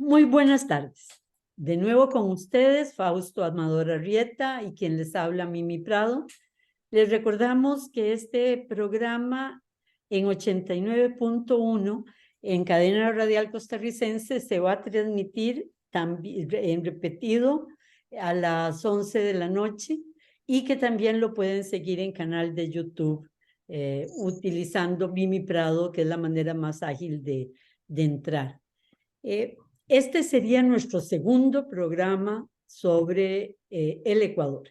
Muy buenas tardes. De nuevo con ustedes, Fausto Amador Arrieta y quien les habla, Mimi Prado. Les recordamos que este programa en 89.1 en cadena radial costarricense se va a transmitir también en repetido a las 11 de la noche y que también lo pueden seguir en canal de YouTube utilizando Mimi Prado, que es la manera más ágil de entrar. Este sería nuestro segundo programa sobre el Ecuador.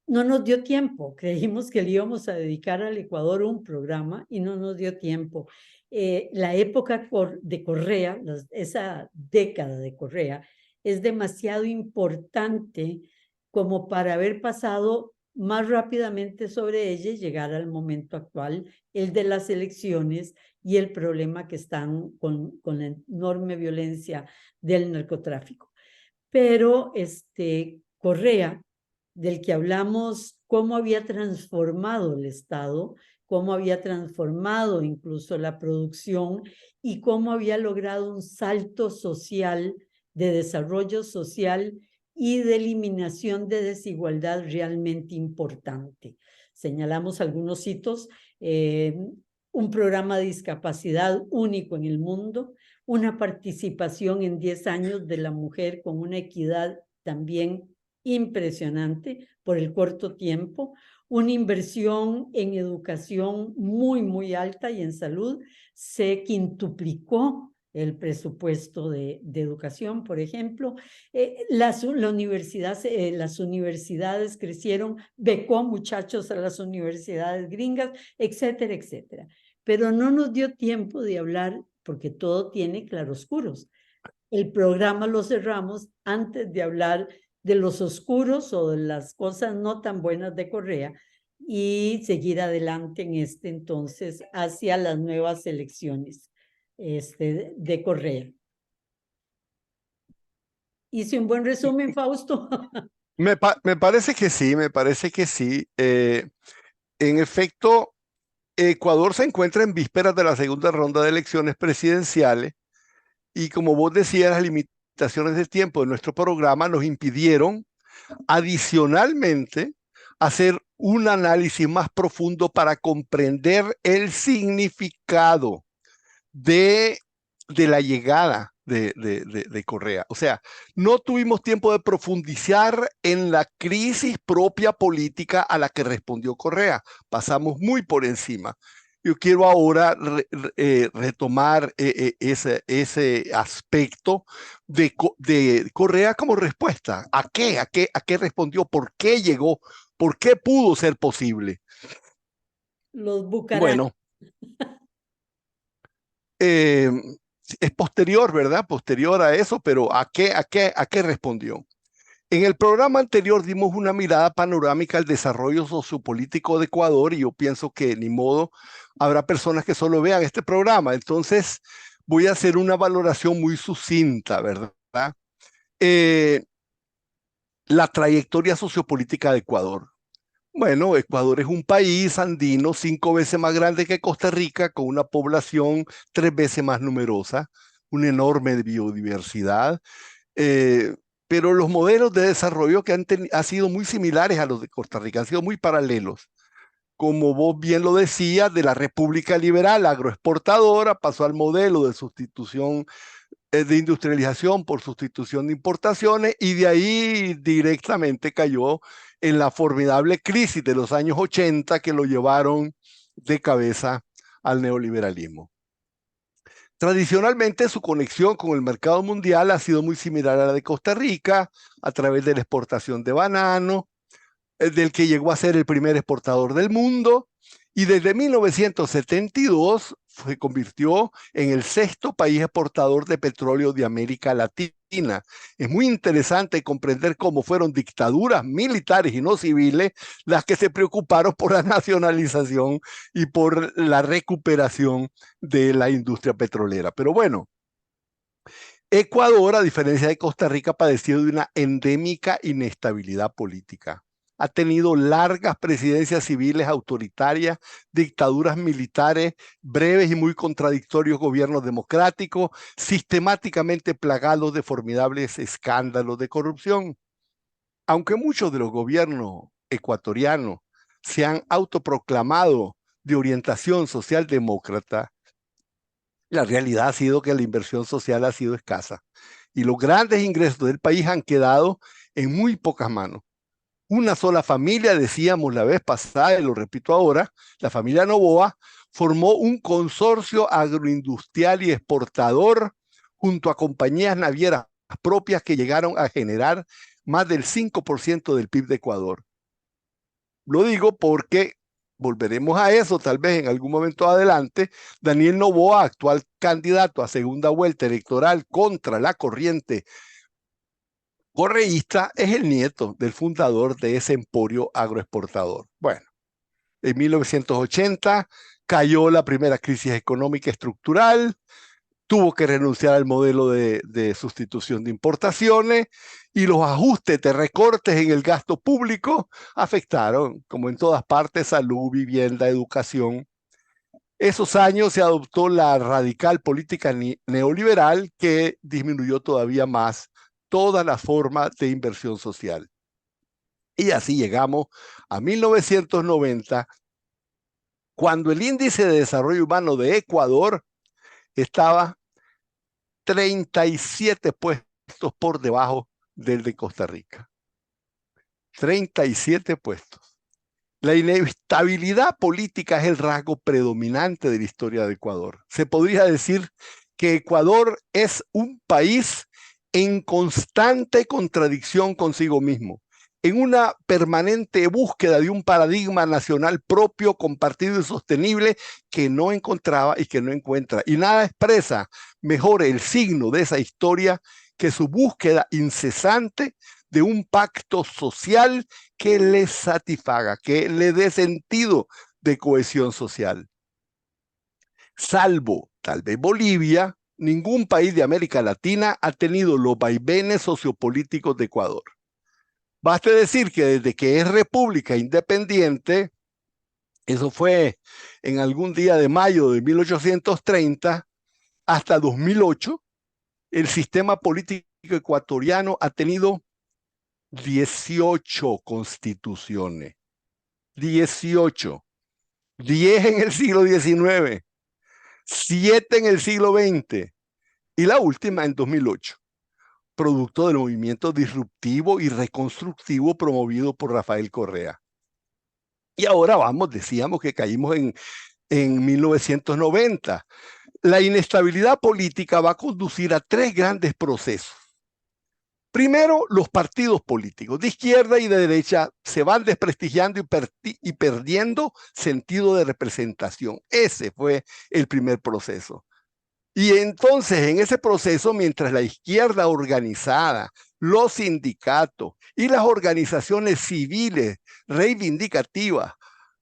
No nos dio tiempo, creímos que le íbamos a dedicar al Ecuador un programa y no nos dio tiempo. La época de Correa, esa década de Correa, es demasiado importante como para haber pasado más rápidamente sobre ella y llegar al momento actual, el de las elecciones y el problema que están con la enorme violencia del narcotráfico. Pero Correa, del que hablamos, cómo había transformado el Estado, cómo había transformado incluso la producción y cómo había logrado un salto social, de desarrollo social y de eliminación de desigualdad realmente importante. Señalamos algunos hitos, un programa de discapacidad único en el mundo, una participación en 10 años de la mujer con una equidad también impresionante por el corto tiempo, una inversión en educación muy alta y en salud. Se quintuplicó el presupuesto de educación, por ejemplo. Las universidades crecieron, becó muchachos a las universidades gringas, etcétera, etcétera. Pero no nos dio tiempo de hablar, porque todo tiene claroscuros. El programa lo cerramos antes de hablar de los oscuros o de las cosas no tan buenas de Correa y seguir adelante en entonces hacia las nuevas elecciones de Correa. ¿Hice un buen resumen, Fausto? Me parece que sí, me parece que sí. En efecto, Ecuador se encuentra en vísperas de la segunda ronda de elecciones presidenciales y, como vos decías, las limitaciones de tiempo de nuestro programa nos impidieron adicionalmente hacer un análisis más profundo para comprender el significado de la llegada de Correa. O sea, no tuvimos tiempo de profundizar en la crisis propia política a la que respondió Correa. Pasamos muy por encima. Yo quiero ahora retomar ese aspecto de Correa como respuesta. ¿A qué? ¿A qué respondió? ¿Por qué llegó? ¿Por qué pudo ser posible? Los Bucaram. Bueno, es posterior, ¿verdad? Posterior a eso, pero ¿a qué respondió? En el programa anterior dimos una mirada panorámica al desarrollo sociopolítico de Ecuador y yo pienso que ni modo, habrá personas que solo vean este programa. Entonces voy a hacer una valoración muy sucinta, ¿verdad? La trayectoria sociopolítica de Ecuador. Bueno, Ecuador es un país andino 5 veces más grande que Costa Rica, con una población 3 veces más numerosa, una enorme biodiversidad, pero los modelos de desarrollo que han sido muy similares a los de Costa Rica, han sido muy paralelos. Como vos bien lo decías, de la República Liberal agroexportadora pasó al modelo de sustitución de industrialización por sustitución de importaciones y de ahí directamente cayó en la formidable crisis de los años 80 que lo llevaron de cabeza al neoliberalismo. Tradicionalmente su conexión con el mercado mundial ha sido muy similar a la de Costa Rica a través de la exportación de banano, del que llegó a ser el primer exportador del mundo, y desde 1972 se convirtió en el 6º país exportador de petróleo de América Latina. Es muy interesante comprender cómo fueron dictaduras militares y no civiles las que se preocuparon por la nacionalización y por la recuperación de la industria petrolera. Pero bueno, Ecuador, a diferencia de Costa Rica, padeció de una endémica inestabilidad política. ha tenido largas presidencias civiles autoritarias, dictaduras militares, breves y muy contradictorios gobiernos democráticos, sistemáticamente plagados de formidables escándalos de corrupción. Aunque muchos de los gobiernos ecuatorianos se han autoproclamado de orientación socialdemócrata, la realidad ha sido que la inversión social ha sido escasa y los grandes ingresos del país han quedado en muy pocas manos. Una sola familia, decíamos la vez pasada, y lo repito ahora, la familia Noboa, formó un consorcio agroindustrial y exportador junto a compañías navieras propias que llegaron a generar más del 5% del PIB de Ecuador. Lo digo porque volveremos a eso tal vez en algún momento adelante. Daniel Noboa, actual candidato a segunda vuelta electoral contra la corriente correísta, es el nieto del fundador de ese emporio agroexportador. Bueno, en 1980 cayó la primera crisis económica estructural, tuvo que renunciar al modelo de sustitución de importaciones y los ajustes de recortes en el gasto público afectaron, como en todas partes, salud, vivienda, educación. Esos años se adoptó la radical política neoliberal que disminuyó todavía más todas las formas de inversión social. Y así llegamos a 1990, cuando el índice de desarrollo humano de Ecuador estaba 37 puestos por debajo del de Costa Rica. 37 puestos. La inestabilidad política es el rasgo predominante de la historia de Ecuador. Se podría decir que Ecuador es un país en constante contradicción consigo mismo, en una permanente búsqueda de un paradigma nacional propio, compartido y sostenible que no encontraba y que no encuentra. Y nada expresa mejor el signo de esa historia que su búsqueda incesante de un pacto social que le satisfaga, que le dé sentido de cohesión social. Salvo tal vez Bolivia, ningún país de América Latina ha tenido los vaivenes sociopolíticos de Ecuador. Baste decir que desde que es república independiente, eso fue en algún día de mayo de 1830, hasta 2008, el sistema político ecuatoriano ha tenido 18 constituciones. 18. 10 en el siglo XIX, 7 en el siglo XX y la última en 2008, producto del movimiento disruptivo y reconstructivo promovido por Rafael Correa. Y ahora decíamos que caímos en 1990. La inestabilidad política va a conducir a 3 grandes procesos. Primero, los partidos políticos de izquierda y de derecha se van desprestigiando y perdiendo sentido de representación. Ese fue el primer proceso. Y entonces, en ese proceso, mientras la izquierda organizada, los sindicatos y las organizaciones civiles reivindicativas,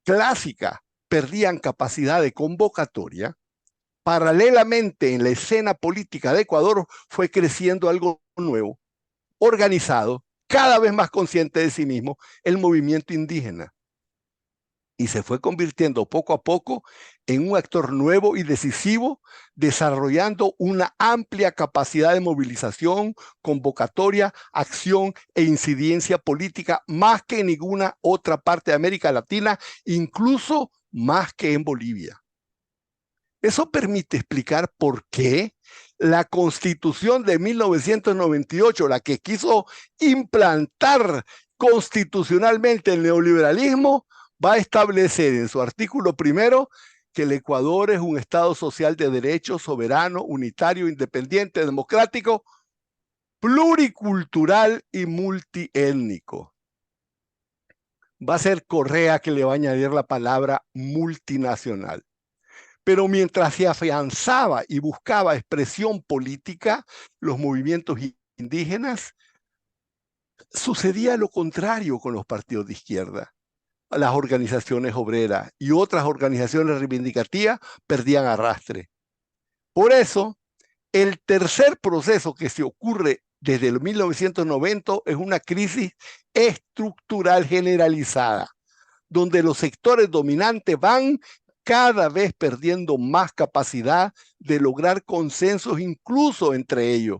clásicas, perdían capacidad de convocatoria, paralelamente en la escena política de Ecuador fue creciendo algo nuevo, organizado, cada vez más consciente de sí mismo, el movimiento indígena. Y se fue convirtiendo poco a poco en un actor nuevo y decisivo, desarrollando una amplia capacidad de movilización, convocatoria, acción e incidencia política más que en ninguna otra parte de América Latina, incluso más que en Bolivia. Eso permite explicar por qué la Constitución de 1998, la que quiso implantar constitucionalmente el neoliberalismo, va a establecer en su artículo primero que el Ecuador es un Estado social de derecho, soberano, unitario, independiente, democrático, pluricultural y multiétnico. Va a ser Correa que le va a añadir la palabra multinacional. Pero mientras se afianzaba y buscaba expresión política, los movimientos indígenas, sucedía lo contrario con los partidos de izquierda. Las organizaciones obreras y otras organizaciones reivindicativas perdían arrastre. Por eso, El tercer proceso que se ocurre desde el 1990 es una crisis estructural generalizada, donde los sectores dominantes van cada vez perdiendo más capacidad de lograr consensos incluso entre ellos.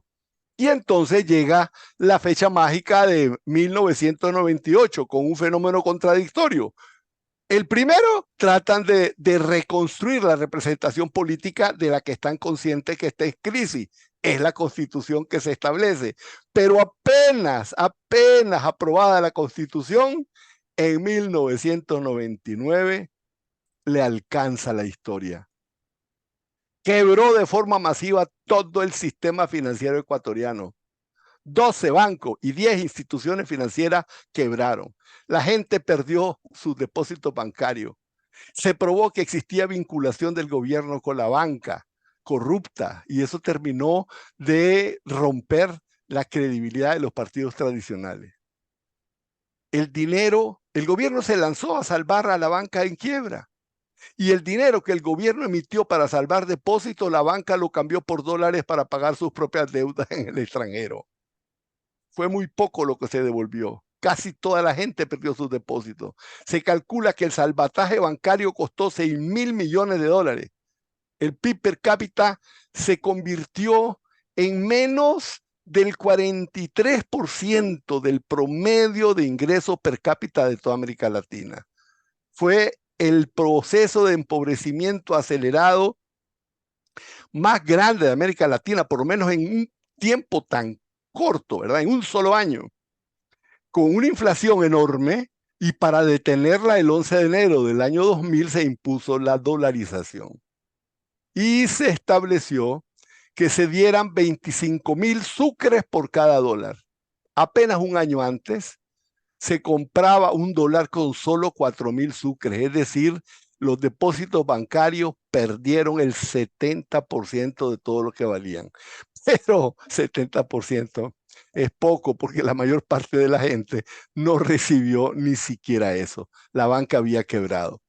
Y entonces llega la fecha mágica de 1998 con un fenómeno contradictorio. El primero, tratan de reconstruir la representación política de la que están conscientes que está en crisis. Es la Constitución que se establece. Pero apenas aprobada la Constitución, en 1999 le alcanza la historia. Quebró de forma masiva todo el sistema financiero ecuatoriano. 12 bancos y 10 instituciones financieras quebraron. La gente perdió sus depósitos bancarios. Se probó que existía vinculación del gobierno con la banca corrupta y eso terminó de romper la credibilidad de los partidos tradicionales. El gobierno se lanzó a salvar a la banca en quiebra. Y el dinero que el gobierno emitió para salvar depósitos, la banca lo cambió por dólares para pagar sus propias deudas en el extranjero. Fue muy poco lo que se devolvió. Casi toda la gente perdió sus depósitos. Se calcula que el salvataje bancario costó 6.000 millones de dólares. El PIB per cápita se convirtió en menos del 43% del promedio de ingresos per cápita de toda América Latina. Fue el proceso de empobrecimiento acelerado más grande de América Latina, por lo menos en un tiempo tan corto, ¿verdad? En un solo año, con una inflación enorme, y para detenerla el 11 de enero del año 2000 se impuso la dolarización. Y se estableció que se dieran 25.000 sucres por cada dólar. Apenas un año antes se compraba un dólar con solo 4.000 sucres, es decir, los depósitos bancarios perdieron el 70% de todo lo que valían. Pero 70% es poco porque la mayor parte de la gente no recibió ni siquiera eso. La banca había quebrado.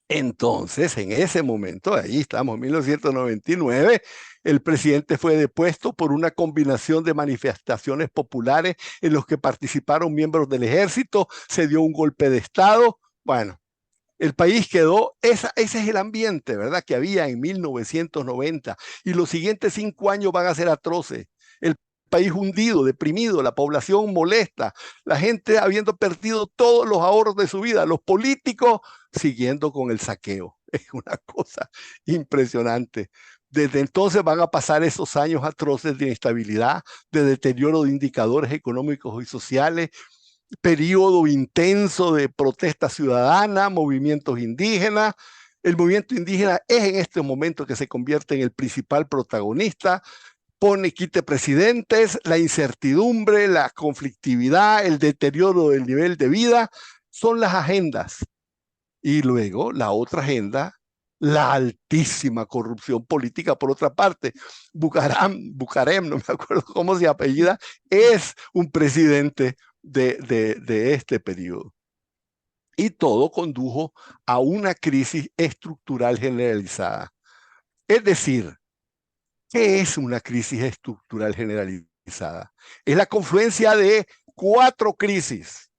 Entonces, en ese momento, ahí estamos, en 1999, el presidente fue depuesto por una combinación de manifestaciones populares en los que participaron miembros del ejército, se dio un golpe de Estado. Bueno, el país quedó, ese es el ambiente, ¿verdad?, que había en 1990. Y los siguientes 5 años van a ser atroces. El país hundido, deprimido, la población molesta, la gente habiendo perdido todos los ahorros de su vida, los políticos siguiendo con el saqueo. Es una cosa impresionante. Desde entonces van a pasar esos años atroces de inestabilidad, de deterioro de indicadores económicos y sociales, periodo intenso de protesta ciudadana, movimientos indígenas. El movimiento indígena es en este momento que se convierte en el principal protagonista. Pone quite presidentes, la incertidumbre, la conflictividad, el deterioro del nivel de vida, son las agendas. Y luego la otra agenda, la altísima corrupción política, por otra parte. Bucaram, no me acuerdo cómo se apellida, es un presidente de este periodo. Y todo condujo a una crisis estructural generalizada. Es decir, ¿qué es una crisis estructural generalizada? Es la confluencia de 4 crisis.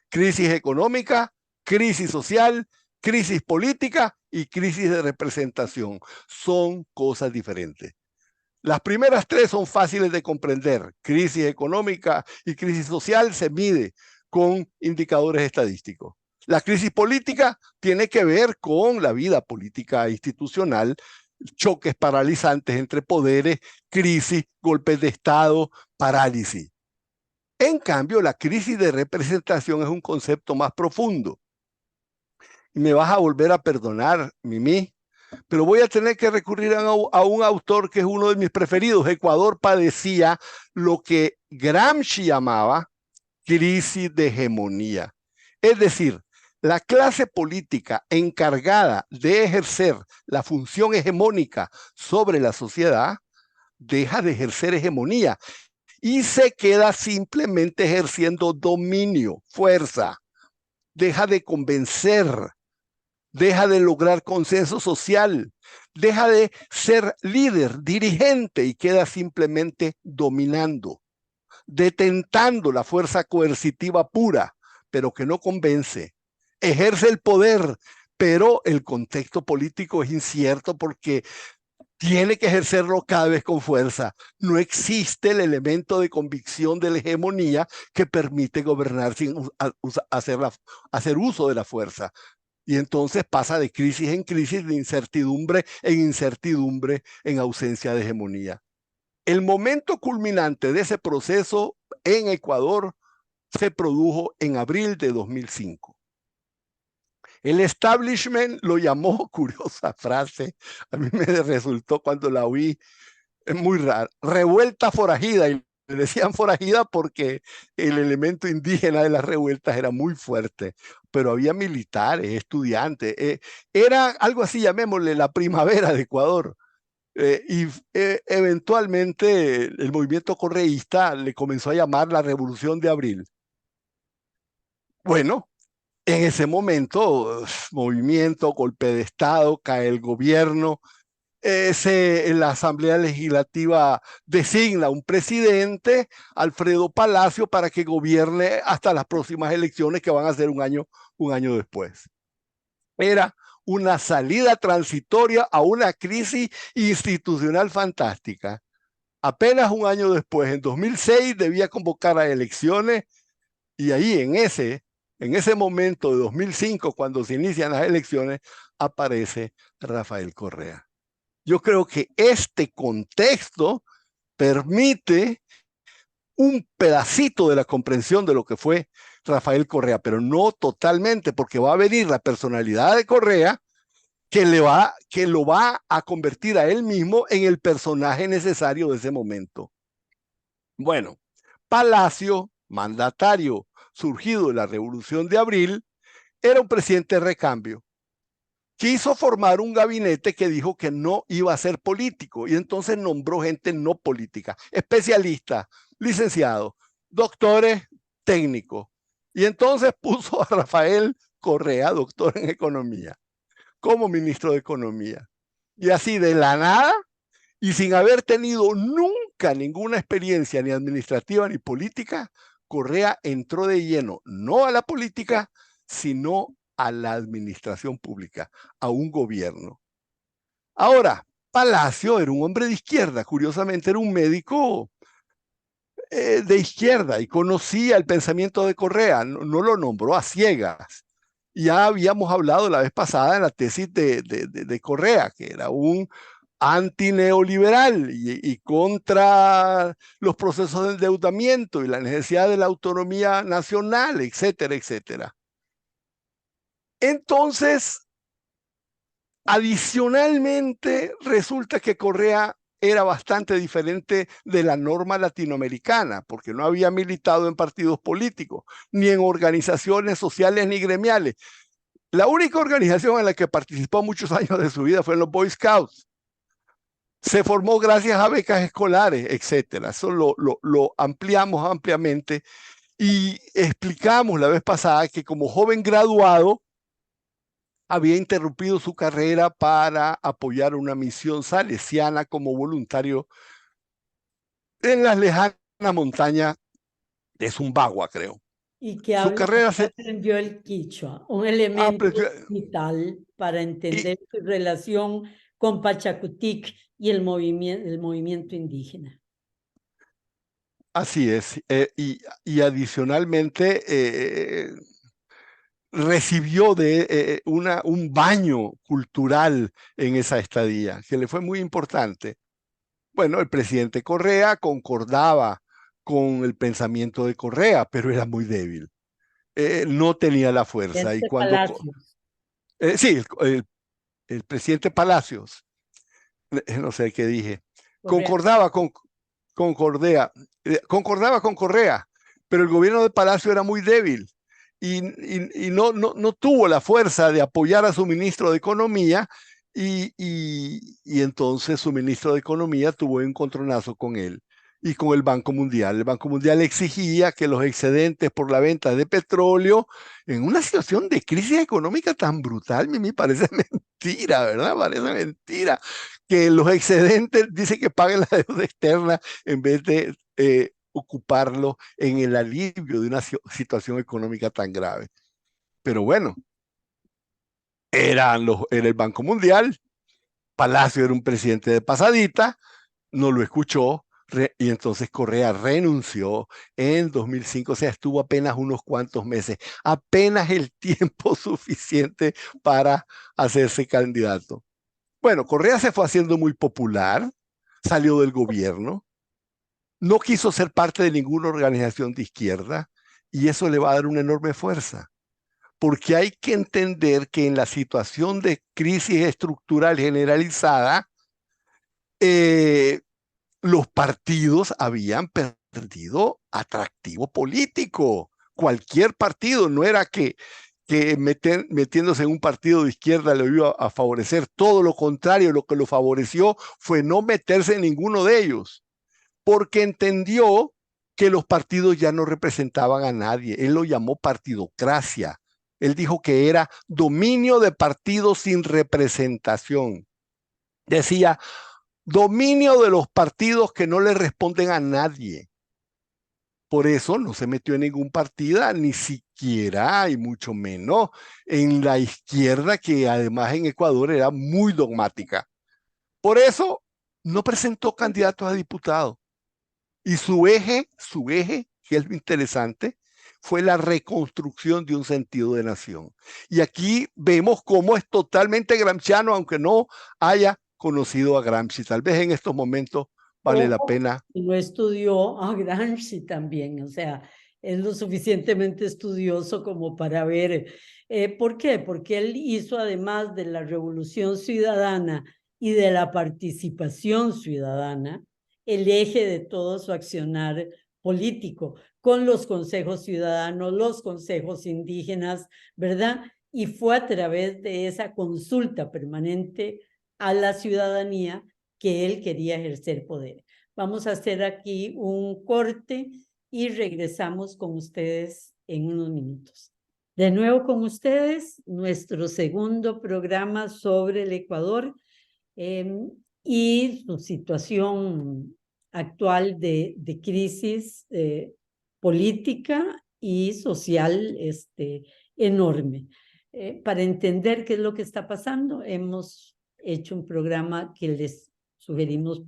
Crisis económica, crisis social, crisis política y crisis de representación. Son cosas diferentes. Las primeras 3 son fáciles de comprender. Crisis económica y crisis social se mide con indicadores estadísticos. La crisis política tiene que ver con la vida política institucional, choques paralizantes entre poderes, crisis, golpes de Estado, parálisis. En cambio, la crisis de representación es un concepto más profundo. Y me vas a volver a perdonar, Mimi, pero voy a tener que recurrir a un autor que es uno de mis preferidos. Ecuador padecía lo que Gramsci llamaba crisis de hegemonía. Es decir, la clase política encargada de ejercer la función hegemónica sobre la sociedad deja de ejercer hegemonía y se queda simplemente ejerciendo dominio, fuerza. Deja de convencer, deja de lograr consenso social, deja de ser líder, dirigente y queda simplemente dominando, detentando la fuerza coercitiva pura, pero que no convence. Ejerce el poder, pero el contexto político es incierto porque tiene que ejercerlo cada vez con fuerza. No existe el elemento de convicción de la hegemonía que permite gobernar sin hacer uso de la fuerza. Y entonces pasa de crisis en crisis, de incertidumbre en incertidumbre, en ausencia de hegemonía. El momento culminante de ese proceso en Ecuador se produjo en abril de 2005. El establishment lo llamó, curiosa frase, a mí me resultó cuando la oí, es muy rara, revuelta forajida, y le decían forajida porque el elemento indígena de las revueltas era muy fuerte, pero había militares, estudiantes, era algo así, llamémosle la primavera de Ecuador. Eventualmente el movimiento correísta le comenzó a llamar la Revolución de Abril. Bueno, en ese momento, movimiento, golpe de Estado, cae el gobierno, la Asamblea Legislativa designa un presidente, Alfredo Palacio, para que gobierne hasta las próximas elecciones que van a ser un año después. Era una salida transitoria a una crisis institucional fantástica. Apenas un año después, en 2006, debía convocar a elecciones y ahí en ese momento de 2005, cuando se inician las elecciones, aparece Rafael Correa. Yo creo que este contexto permite un pedacito de la comprensión de lo que fue Rafael Correa, pero no totalmente, porque va a venir la personalidad de Correa que lo va a convertir a él mismo en el personaje necesario de ese momento. Bueno, Palacio, mandatario surgido de la Revolución de Abril, era un presidente de recambio. Quiso formar un gabinete que dijo que no iba a ser político y entonces nombró gente no política, especialistas, licenciados, doctores, técnicos. Y entonces puso a Rafael Correa, doctor en economía, como ministro de Economía. Y así de la nada, y sin haber tenido nunca ninguna experiencia ni administrativa ni política, Correa entró de lleno, no a la política, sino a la administración pública, a un gobierno. Ahora, Palacio era un hombre de izquierda, curiosamente era un médico de izquierda y conocía el pensamiento de Correa, no lo nombró a ciegas. Ya habíamos hablado la vez pasada en la tesis de Correa, que era un antineoliberal y contra los procesos de endeudamiento y la necesidad de la autonomía nacional, etcétera, etcétera. Entonces, adicionalmente, resulta que Correa era bastante diferente de la norma latinoamericana, porque no había militado en partidos políticos, ni en organizaciones sociales ni gremiales. La única organización en la que participó muchos años de su vida fue en los Boy Scouts. Se formó gracias a becas escolares, etcétera. Eso lo ampliamos ampliamente y explicamos la vez pasada que como joven graduado había interrumpido su carrera para apoyar una misión salesiana como voluntario en las lejanas montañas de Zumbagua, creo. Y que Su carrera aprendió el quichua, un elemento vital para entender su relación con Pachacutic y el movimiento indígena. Así es. Y adicionalmente recibió un baño cultural en esa estadía, que le fue muy importante. Bueno, el presidente Correa concordaba con el pensamiento de Correa, pero era muy débil. No tenía la fuerza. Y cuando, sí, el presidente Palacios, no sé qué dije, concordaba con Correa, pero el gobierno de Palacio era muy débil y no tuvo la fuerza de apoyar a su ministro de Economía y entonces su ministro de Economía tuvo un encontronazo con él y con el Banco Mundial. El Banco Mundial exigía que los excedentes por la venta de petróleo, en una situación de crisis económica tan brutal, a mí me parece mentira, ¿verdad? Parece mentira que los excedentes, dice que paguen la deuda externa en vez de ocuparlo en el alivio de una situación económica tan grave. Pero bueno, era el Banco Mundial, Palacio era un presidente de pasadita, no lo escuchó, y entonces Correa renunció en 2005, o sea, estuvo apenas unos cuantos meses, apenas el tiempo suficiente para hacerse candidato. Bueno, Correa se fue haciendo muy popular, salió del gobierno, no quiso ser parte de ninguna organización de izquierda, y eso le va a dar una enorme fuerza, porque hay que entender que en la situación de crisis estructural generalizada, los partidos habían perdido atractivo político. Cualquier partido, no era que metiéndose en un partido de izquierda le iba a favorecer, todo lo contrario, lo que lo favoreció fue no meterse en ninguno de ellos, porque entendió que los partidos ya no representaban a nadie. Él lo llamó partidocracia. Él dijo que era dominio de partidos sin representación. Decía, dominio de los partidos que no le responden a nadie. Por eso no se metió en ningún partido, ni siquiera, y mucho menos, en la izquierda, que además en Ecuador era muy dogmática. Por eso no presentó candidatos a diputados. Y su eje, que es lo interesante, fue la reconstrucción de un sentido de nación. Y aquí vemos cómo es totalmente gramsciano, aunque no haya conocido a Gramsci. Tal vez en estos momentos vale la pena. No estudió a Gramsci también, o sea, es lo suficientemente estudioso como para ver. ¿Por qué? Porque él hizo, además de la revolución ciudadana y de la participación ciudadana, el eje de todo su accionar político, con los consejos ciudadanos, los consejos indígenas, ¿verdad? Y fue a través de esa consulta permanente a la ciudadanía que él quería ejercer poder. Vamos a hacer aquí un corte y regresamos con ustedes en unos minutos. De nuevo con ustedes, nuestro segundo programa sobre el Ecuador y su situación actual de crisis política y social enorme. Para entender qué es lo que está pasando, hemos hecho un programa que les sugerimos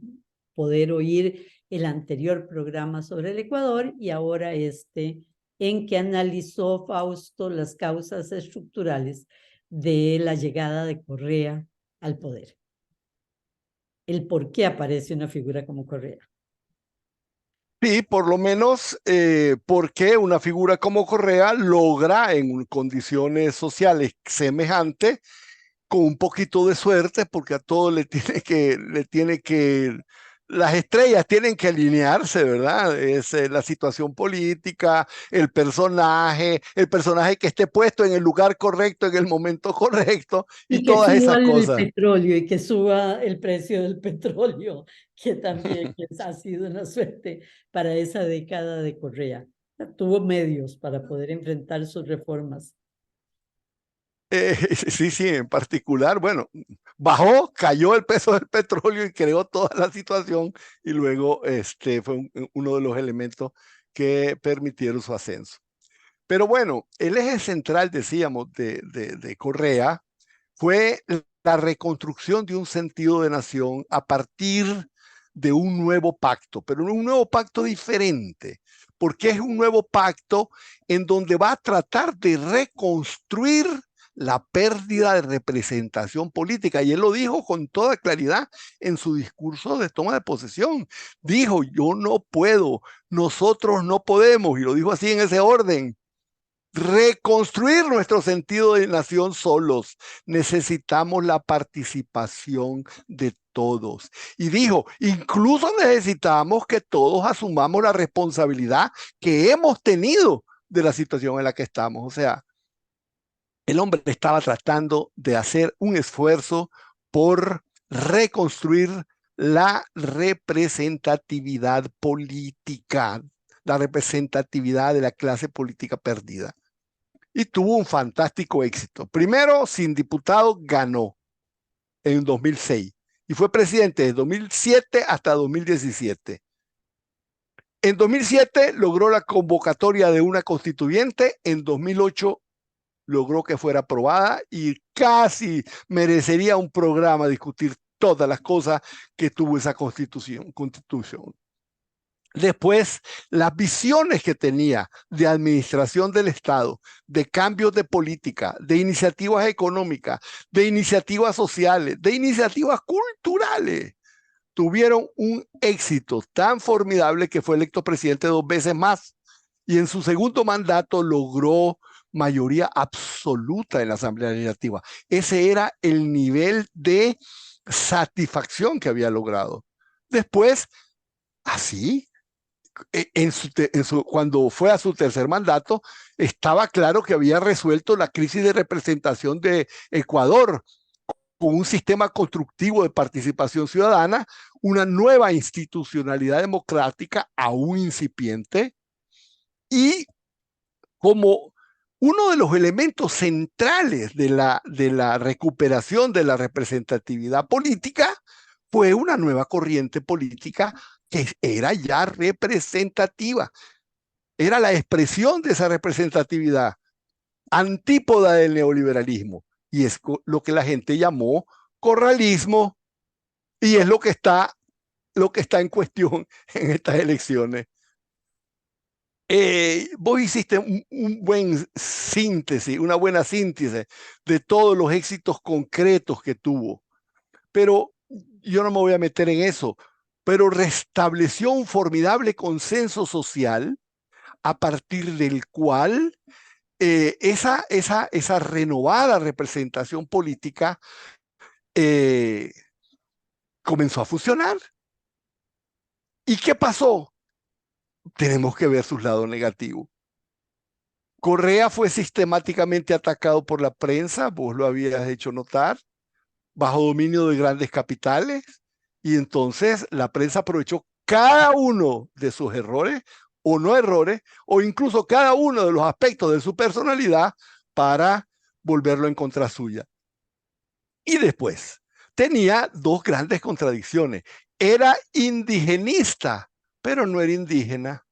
poder oír el anterior programa sobre el Ecuador y ahora en que analizó Fausto las causas estructurales de la llegada de Correa al poder. El por qué aparece una figura como Correa. Sí, por lo menos porque una figura como Correa logra en condiciones sociales semejantes, con un poquito de suerte, porque a todo las estrellas tienen que alinearse, ¿verdad? Es la situación política, el personaje que esté puesto en el lugar correcto, en el momento correcto, y Y que todas suba esas el cosas. petróleo y que suba el precio del petróleo, que también ha sido una suerte para esa década de Correa. Tuvo medios para poder enfrentar sus reformas. Sí, en particular, bueno, bajó, cayó el peso del petróleo y creó toda la situación, y luego fue uno de los elementos que permitieron su ascenso. Pero bueno, el eje central, decíamos, de Correa fue la reconstrucción de un sentido de nación a partir de un nuevo pacto, pero un nuevo pacto diferente, porque es un nuevo pacto en donde va a tratar de reconstruir la pérdida de representación política. Y él lo dijo con toda claridad en su discurso de toma de posesión. Dijo, yo no puedo, nosotros no podemos, y lo dijo así en ese orden, reconstruir nuestro sentido de nación solos. Necesitamos la participación de todos. Y dijo, incluso necesitamos que todos asumamos la responsabilidad que hemos tenido de la situación en la que estamos. O sea, el hombre estaba tratando de hacer un esfuerzo por reconstruir la representatividad política, la representatividad de la clase política perdida. Y tuvo un fantástico éxito. Primero, sin diputado, ganó en 2006 y fue presidente de 2007 hasta 2017. En 2007 logró la convocatoria de una constituyente, en 2008 logró que fuera aprobada y casi merecería un programa discutir todas las cosas que tuvo esa constitución. Después, las visiones que tenía de administración del Estado, de cambios de política, de iniciativas económicas, de iniciativas sociales, de iniciativas culturales, tuvieron un éxito tan formidable que fue electo presidente 2 veces más y en su segundo mandato logró mayoría absoluta en la Asamblea Legislativa. Ese era el nivel de satisfacción que había logrado. Después, así, cuando fue a su tercer mandato, estaba claro que había resuelto la crisis de representación de Ecuador con un sistema constructivo de participación ciudadana, una nueva institucionalidad democrática aún incipiente y como uno de los elementos centrales de la recuperación de la representatividad política fue una nueva corriente política que era ya representativa. Era la expresión de esa representatividad, antípoda del neoliberalismo. Y es lo que la gente llamó corralismo y es lo que está en cuestión en estas elecciones. Vos hiciste un buen síntesis, una buena síntesis de todos los éxitos concretos que tuvo, pero yo no me voy a meter en eso, pero restableció un formidable consenso social a partir del cual esa renovada representación política comenzó a funcionar. ¿Y qué pasó? Tenemos que ver sus lados negativos. Correa fue sistemáticamente atacado por la prensa, vos lo habías hecho notar, bajo dominio de grandes capitales, y entonces la prensa aprovechó cada uno de sus errores o no errores, o incluso cada uno de los aspectos de su personalidad para volverlo en contra suya. Y después, tenía dos grandes contradicciones. Era indigenista, pero no era indígena.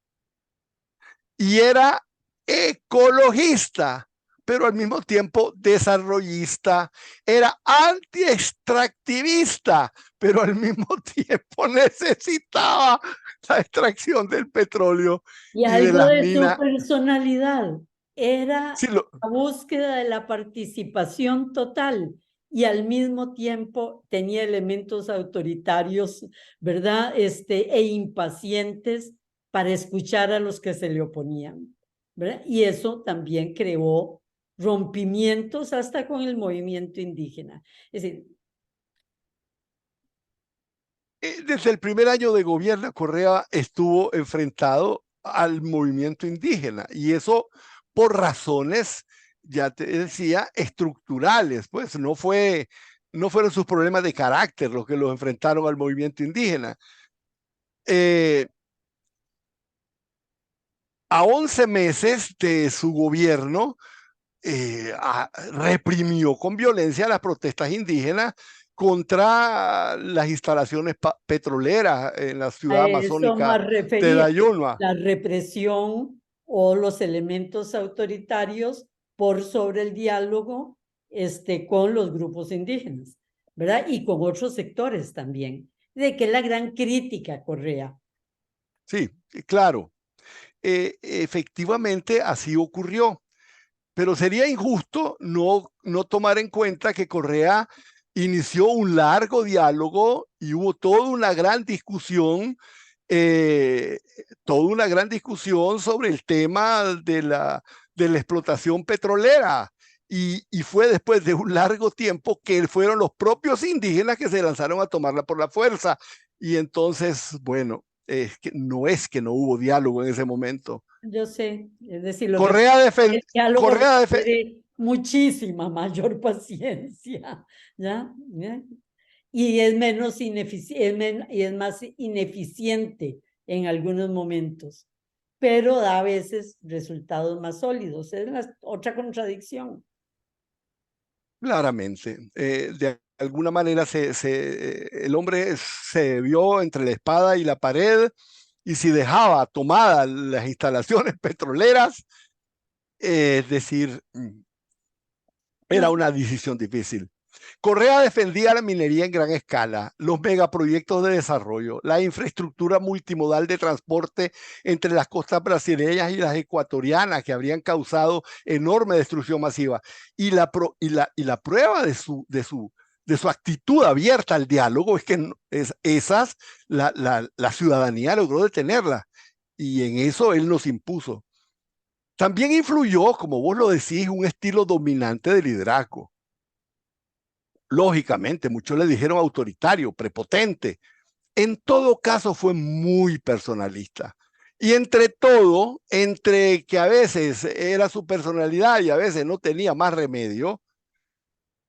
Y era ecologista, pero al mismo tiempo desarrollista. Era anti-extractivista, pero al mismo tiempo necesitaba la extracción del petróleo Y y de algo las de su minas. personalidad era Sí, la búsqueda de la participación total y al mismo tiempo tenía elementos autoritarios, ¿verdad? E impacientes para escuchar a los que se le oponían, ¿verdad? Y eso también creó rompimientos hasta con el movimiento indígena. Es decir, desde el primer año de gobierno, Correa estuvo enfrentado al movimiento indígena y eso por razones, ya te decía, estructurales, pues no fueron sus problemas de carácter los que los enfrentaron al movimiento indígena. A 11 meses de su gobierno, reprimió con violencia las protestas indígenas contra las instalaciones petroleras en la ciudad a eso amazónica más de refería, Dayunua. la represión o los elementos autoritarios por sobre el diálogo con los grupos indígenas, ¿verdad? Y con otros sectores también, de que es la gran crítica a Correa. Sí, claro. Efectivamente así ocurrió, pero sería injusto no tomar en cuenta que Correa inició un largo diálogo y hubo toda una gran discusión sobre el tema de la explotación petrolera. Y fue después de un largo tiempo que fueron los propios indígenas que se lanzaron a tomarla por la fuerza. Y entonces, bueno, no es que no hubo diálogo en ese momento. Yo sé, es decir, lo que Correa, el diálogo Correa requiere muchísima mayor paciencia, ¿ya? ¿Ya? y es menos ineficiente, y es más ineficiente en algunos momentos, pero da a veces resultados más sólidos. Es otra contradicción. Claramente. De alguna manera el hombre se vio entre la espada y la pared, y si dejaba tomadas las instalaciones petroleras, es decir, era No, una decisión difícil. Correa defendía la minería en gran escala, los megaproyectos de desarrollo, la infraestructura multimodal de transporte entre las costas brasileñas y las ecuatorianas, que habrían causado enorme destrucción masiva. Y la prueba de su actitud abierta al diálogo es que la ciudadanía logró detenerla. Y en eso él nos impuso. También influyó, como vos lo decís, un estilo dominante de liderazgo. Lógicamente, muchos le dijeron autoritario, prepotente. En todo caso, fue muy personalista. Y entre que a veces era su personalidad y a veces no tenía más remedio,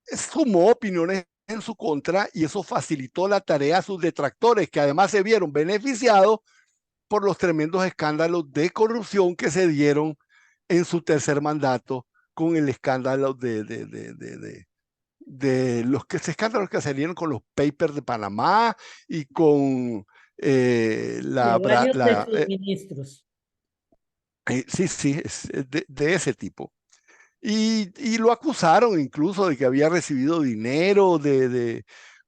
sumó opiniones en su contra, y eso facilitó la tarea a sus detractores, que además se vieron beneficiados por los tremendos escándalos de corrupción que se dieron en su tercer mandato, con el escándalo de los escándalos que salieron con los papers de Panamá y con de varios de sus ministros. sí, sí, es de ese tipo. Y lo acusaron incluso de que había recibido dinero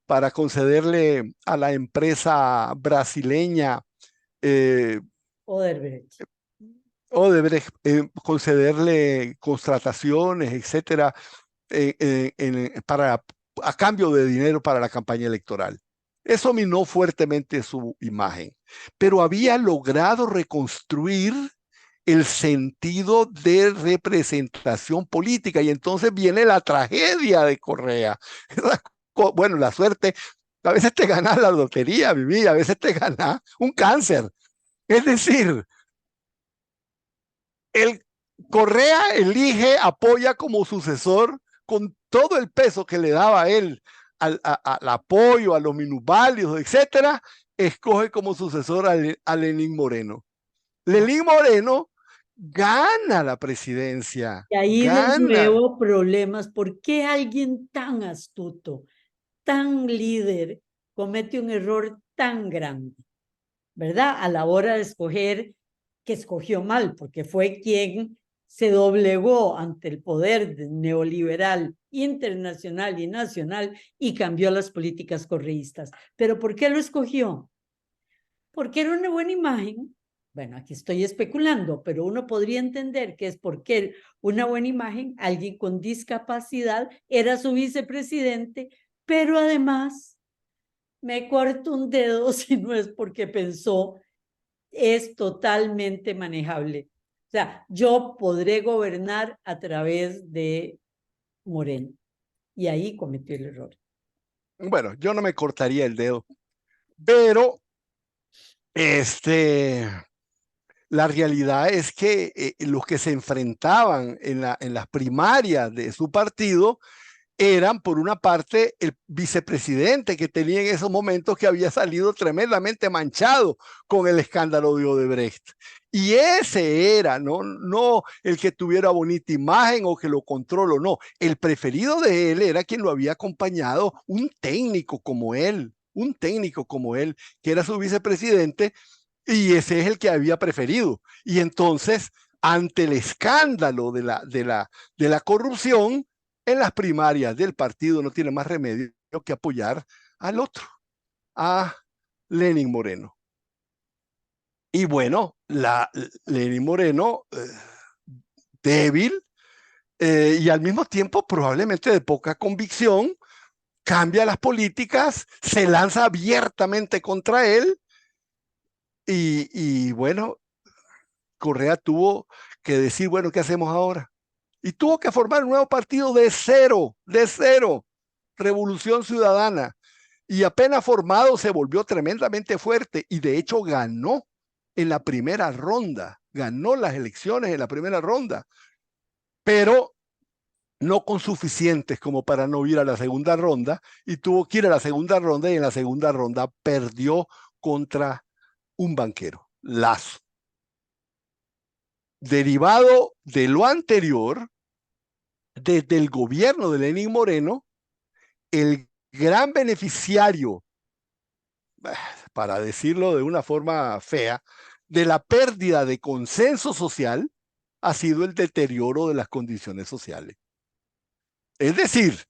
para concederle a la empresa brasileña Odebrecht. Odebrecht, concederle contrataciones, etcétera, a cambio de dinero para la campaña electoral. Eso minó fuertemente su imagen, pero había logrado reconstruir el sentido de representación política, y entonces viene la tragedia de Correa. Bueno, la suerte, a veces te ganas la lotería, Vivi, a veces te ganas un cáncer. Es decir, el Correa apoya como sucesor, con todo el peso que le daba a él al apoyo, a los minusválidos, etcétera, escoge como sucesor a Lenín Moreno. Lenín Moreno gana la presidencia, Y ahí de gana. nuevo problemas. ¿Por qué alguien tan astuto, tan líder, comete un error tan grande? ¿Verdad? A la hora de escoger, que escogió mal, porque fue quien se doblegó ante el poder neoliberal internacional y nacional y cambió las políticas correístas. ¿Pero por qué lo escogió? Porque era una buena imagen. Bueno, aquí estoy especulando, pero uno podría entender que es porque una buena imagen, alguien con discapacidad, era su vicepresidente, pero además me corto un dedo si no es porque pensó es totalmente manejable. O sea, yo podré gobernar a través de Moreno. Y ahí cometió el error. Bueno, yo no me cortaría el dedo, pero la realidad es que los que se enfrentaban en las primarias de su partido eran, por una parte, el vicepresidente, que tenía en esos momentos, que había salido tremendamente manchado con el escándalo de Odebrecht. Y ese era, no el que tuviera bonita imagen o que lo controló, no. El preferido de él era quien lo había acompañado, un técnico como él, que era su vicepresidente, y ese es el que había preferido. Y entonces, ante el escándalo de la corrupción, en las primarias del partido no tiene más remedio que apoyar al otro, a Lenín Moreno. Y bueno, Lenín Moreno, débil, y al mismo tiempo probablemente de poca convicción, cambia las políticas, se lanza abiertamente contra él, y bueno, Correa tuvo que decir, bueno, ¿qué hacemos ahora? Y tuvo que formar un nuevo partido de cero, Revolución Ciudadana. Y apenas formado se volvió tremendamente fuerte, y de hecho ganó en la primera ronda, ganó las elecciones en la primera ronda. Pero no con suficientes como para no ir a la segunda ronda, y tuvo que ir a la segunda ronda, y en la segunda ronda perdió contra un banquero, Lasso. Derivado de lo anterior, desde el gobierno de Lenín Moreno, el gran beneficiario, para decirlo de una forma fea, de la pérdida de consenso social ha sido el deterioro de las condiciones sociales. Es decir,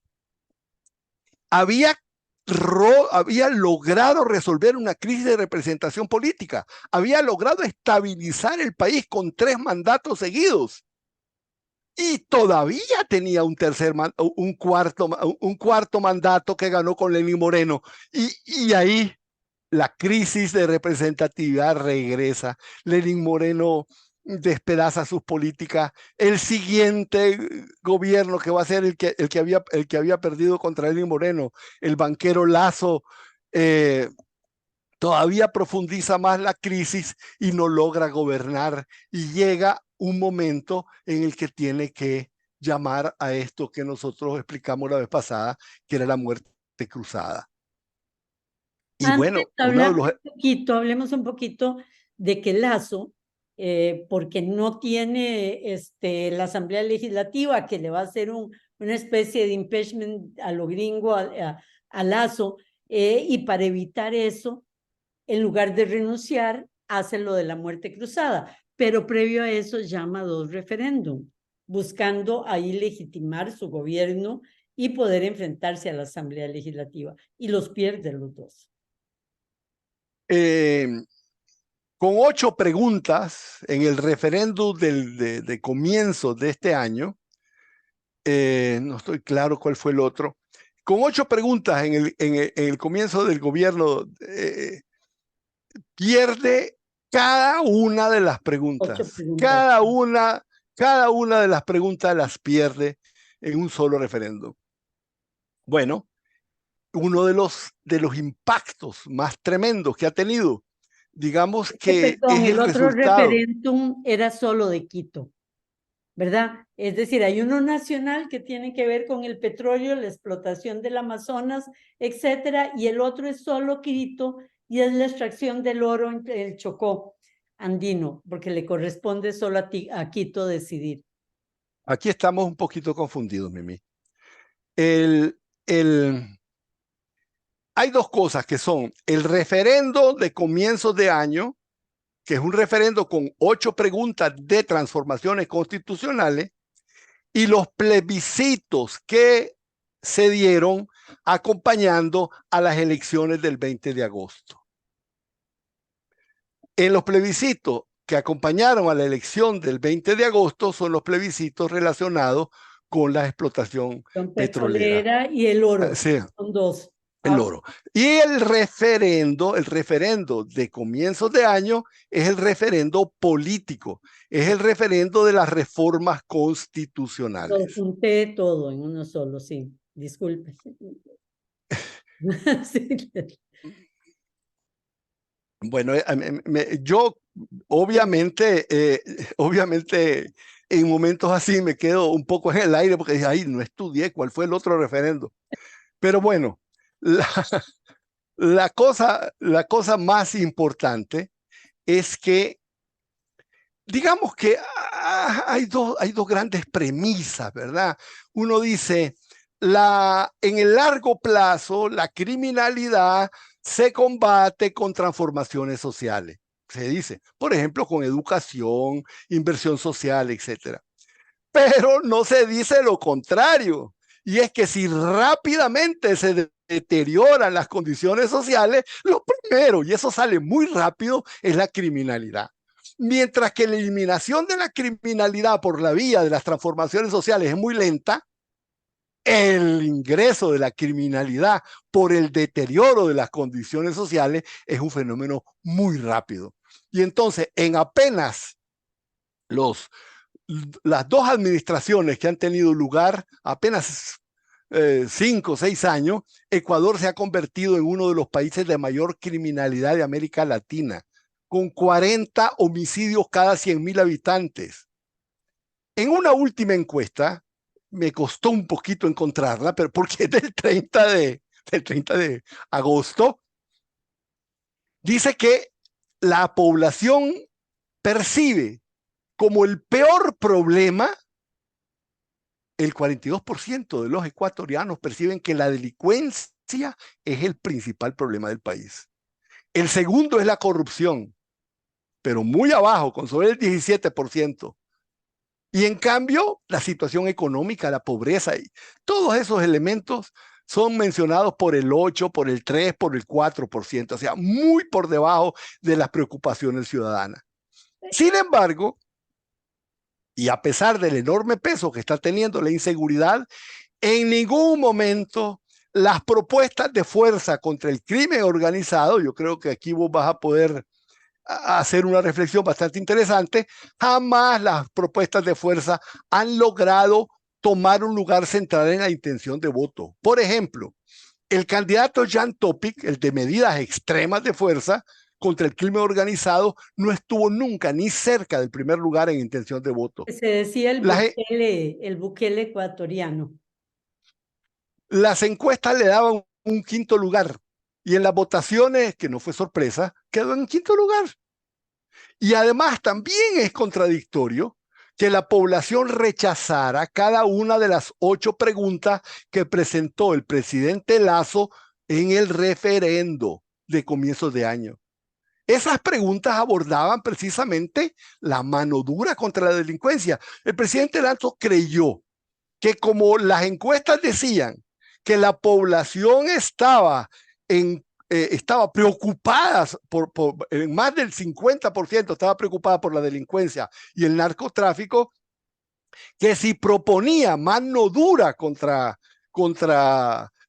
había logrado resolver una crisis de representación política, había logrado estabilizar el país con 3 mandatos seguidos, y todavía tenía un cuarto mandato que ganó con Lenín Moreno, y ahí la crisis de representatividad regresa. Lenín Moreno despedaza sus políticas. El siguiente gobierno que va a ser el que había perdido contra Lenín Moreno, el banquero Lasso, todavía profundiza más la crisis y no logra gobernar, y llega un momento en el que tiene que llamar a esto que nosotros explicamos la vez pasada, que era la muerte cruzada. Y Antes bueno, uno de los... hablemos un poquito de que Lasso, porque no tiene la Asamblea Legislativa, que le va a hacer una especie de impeachment a lo gringo, a Lasso, y para evitar eso, en lugar de renunciar, hace lo de la muerte cruzada. Pero previo a eso llama 2 referéndums, buscando ahí legitimar su gobierno y poder enfrentarse a la Asamblea Legislativa. Y los pierde los 2. Con 8 preguntas en el referéndum de comienzo de este año, no estoy claro cuál fue el otro, con 8 preguntas en el comienzo del gobierno, pierde cada una de las preguntas. Cada una de las preguntas las pierde en un solo referéndum. Bueno, uno de los impactos más tremendos que ha tenido, digamos que Perdón, es el el otro resultado. referéndum era solo de Quito, ¿verdad? Es decir, hay uno nacional que tiene que ver con el petróleo, la explotación del Amazonas, etcétera, y el otro es solo Quito y es la extracción del oro en el Chocó andino, porque le corresponde solo a Quito decidir. Aquí estamos un poquito confundidos, Mimi. Hay 2 cosas que son el referendo de comienzos de año, que es un referendo con 8 preguntas de transformaciones constitucionales, y los plebiscitos que se dieron acompañando a las elecciones del 20 de agosto. En los plebiscitos que acompañaron a la elección del 20 de agosto son los plebiscitos relacionados con la explotación petrolera. Y el oro, Sí, son 2. el oro. Y el referendo de comienzos de año es el referendo político, es el referendo de las reformas constitucionales. Lo junté todo en uno solo, sí. Disculpe. Sí. Bueno, yo obviamente, en momentos así me quedo un poco en el aire porque dije, ay, no estudié cuál fue el otro referendo. Pero bueno, la cosa más importante es que, digamos que hay dos grandes premisas, ¿verdad? Uno dice, en el largo plazo, la criminalidad se combate con transformaciones sociales. Se dice, por ejemplo, con educación, inversión social, etcétera. Pero no se dice lo contrario. Y es que si rápidamente se deterioran las condiciones sociales, lo primero, y eso sale muy rápido, es la criminalidad. Mientras que la eliminación de la criminalidad por la vía de las transformaciones sociales es muy lenta, el ingreso de la criminalidad por el deterioro de las condiciones sociales es un fenómeno muy rápido. Y entonces, en apenas las 2 administraciones que han tenido lugar, apenas 5 o 6 años, Ecuador se ha convertido en uno de los países de mayor criminalidad de América Latina, con 40 homicidios cada 100.000 habitantes. En una última encuesta, me costó un poquito encontrarla, pero porque es del 30 de agosto, dice que la población percibe como el peor problema, el 42% de los ecuatorianos perciben que la delincuencia es el principal problema del país. El segundo es la corrupción, pero muy abajo, con sobre el 17%. Y en cambio, la situación económica, la pobreza y todos esos elementos son mencionados por el 8, por el 3, por el 4%, o sea, muy por debajo de las preocupaciones ciudadanas. Sin embargo, y a pesar del enorme peso que está teniendo la inseguridad, en ningún momento las propuestas de fuerza contra el crimen organizado, yo creo que aquí vos vas a poder hacer una reflexión bastante interesante, jamás las propuestas de fuerza han logrado tomar un lugar central en la intención de voto. Por ejemplo, el candidato Jan Topic, el de medidas extremas de fuerza contra el crimen organizado, no estuvo nunca ni cerca del primer lugar en intención de voto. Se decía el Bukele ecuatoriano. Las encuestas le daban un quinto lugar y en las votaciones, que no fue sorpresa, quedó en quinto lugar. Y además también es contradictorio que la población rechazara cada una de las 8 preguntas que presentó el presidente Lasso en el referendo de comienzos de año. Esas preguntas abordaban precisamente la mano dura contra la delincuencia. El presidente Lasso creyó que como las encuestas decían que la población estaba preocupada, en más del 50% estaba preocupada por la delincuencia y el narcotráfico, que si proponía mano dura contra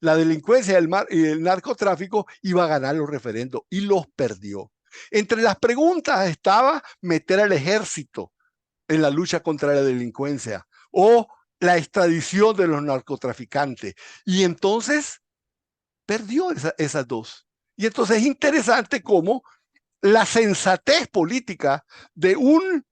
la delincuencia y el narcotráfico, iba a ganar los referendos y los perdió. Entre las preguntas estaba meter al ejército en la lucha contra la delincuencia o la extradición de los narcotraficantes. Y entonces perdió esas dos. Y entonces es interesante cómo la sensatez política de un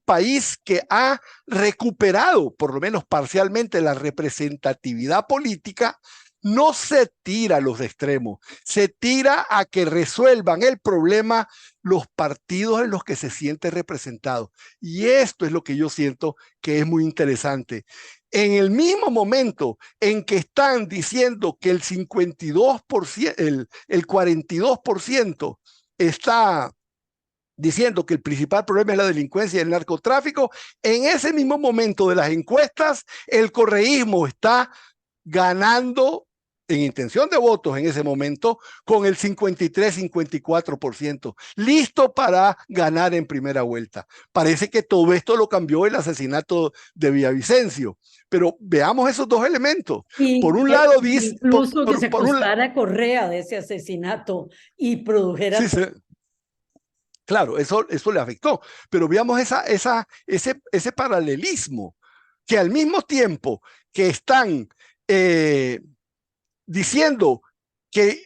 país que ha recuperado, por lo menos parcialmente, la representatividad política, no se tira a los extremos, se tira a que resuelvan el problema los partidos en los que se siente representado. Y esto es lo que yo siento que es muy interesante. En el mismo momento en que están diciendo que el 52%, el 42% está diciendo que el principal problema es la delincuencia y el narcotráfico, en ese mismo momento de las encuestas, el correísmo está ganando en intención de votos en ese momento con el 53-54%, listo para ganar en primera vuelta. Parece que todo esto lo cambió el asesinato de Villavicencio, pero veamos esos dos elementos. Y por un lado, dice... incluso que se acusara Correa de ese asesinato y produjera... Sí, claro, eso le afectó, pero veamos ese paralelismo, que al mismo tiempo que están diciendo que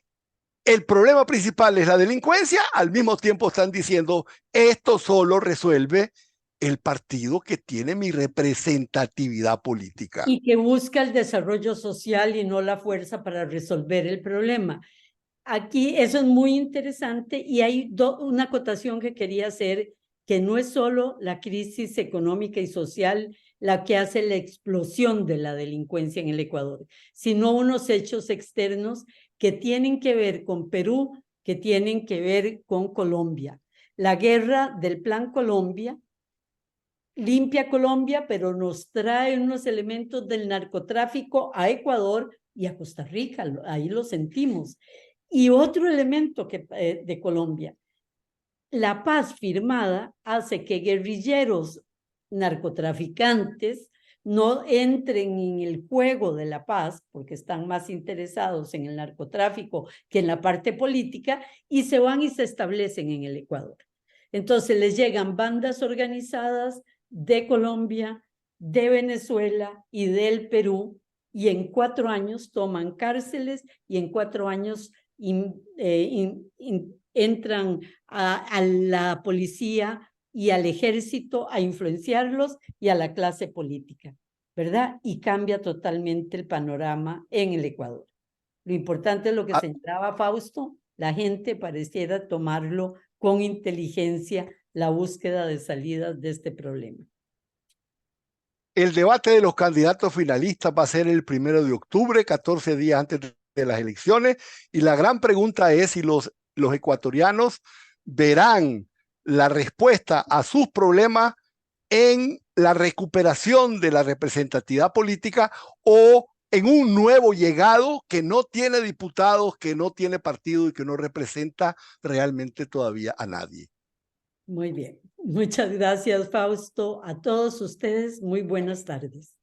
el problema principal es la delincuencia, al mismo tiempo están diciendo esto solo resuelve el partido que tiene mi representatividad política. Y que busca el desarrollo social y no la fuerza para resolver el problema. Aquí eso es muy interesante y hay una acotación que quería hacer, que no es solo la crisis económica y social la que hace la explosión de la delincuencia en el Ecuador, sino unos hechos externos que tienen que ver con Perú, que tienen que ver con Colombia. La guerra del Plan Colombia limpia Colombia, pero nos trae unos elementos del narcotráfico a Ecuador y a Costa Rica, ahí lo sentimos. Y otro elemento de Colombia, la paz firmada hace que guerrilleros narcotraficantes no entren en el juego de la paz, porque están más interesados en el narcotráfico que en la parte política, y se van y se establecen en el Ecuador. Entonces les llegan bandas organizadas de Colombia, de Venezuela y del Perú, y en 4 años toman cárceles y en 4 años entran a la policía y al ejército a influenciarlos y a la clase política, ¿verdad? Y cambia totalmente el panorama en el Ecuador. Lo importante es lo que señalaba Fausto, la gente pareciera tomarlo con inteligencia, la búsqueda de salidas de este problema. El debate de los candidatos finalistas va a ser el 1 de octubre, 14 días antes de las elecciones, y la gran pregunta es si los ecuatorianos verán la respuesta a sus problemas en la recuperación de la representatividad política o en un nuevo llegado que no tiene diputados, que no tiene partido y que no representa realmente todavía a nadie. Muy bien. Muchas gracias, Fausto. A todos ustedes, muy buenas tardes.